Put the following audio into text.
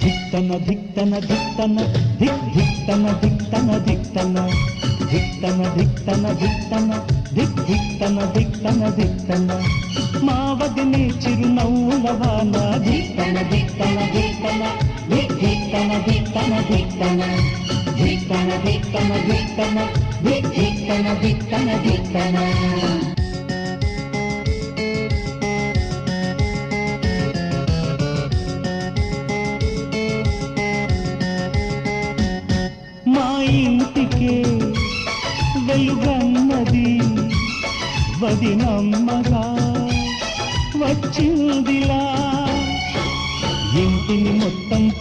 ధిక్తన ధిక్తన ధిక్తన ధిక్ ధిక్తన ధిక్తన ధిక్తన ధిక్తన ధిక్తన ధిక్తన ధిక్ ధిక్తన ధిక్తన ధిక్తన మా వదినే చిరునవ్వుల వాన ధిక్తన ధిక్తన ధిక్తన ధిక్ ధిక్తన ధిక్తన ధిక్తన ధిక్తన ధిక్తన ధిక్తన ధిక్ ధిక్తన ధిక్తన ధిక్తన మా ఇంటికే వెలుగన్నది వదినమ్మగా వచ్చిందిలా ఇంటిని మొత్తం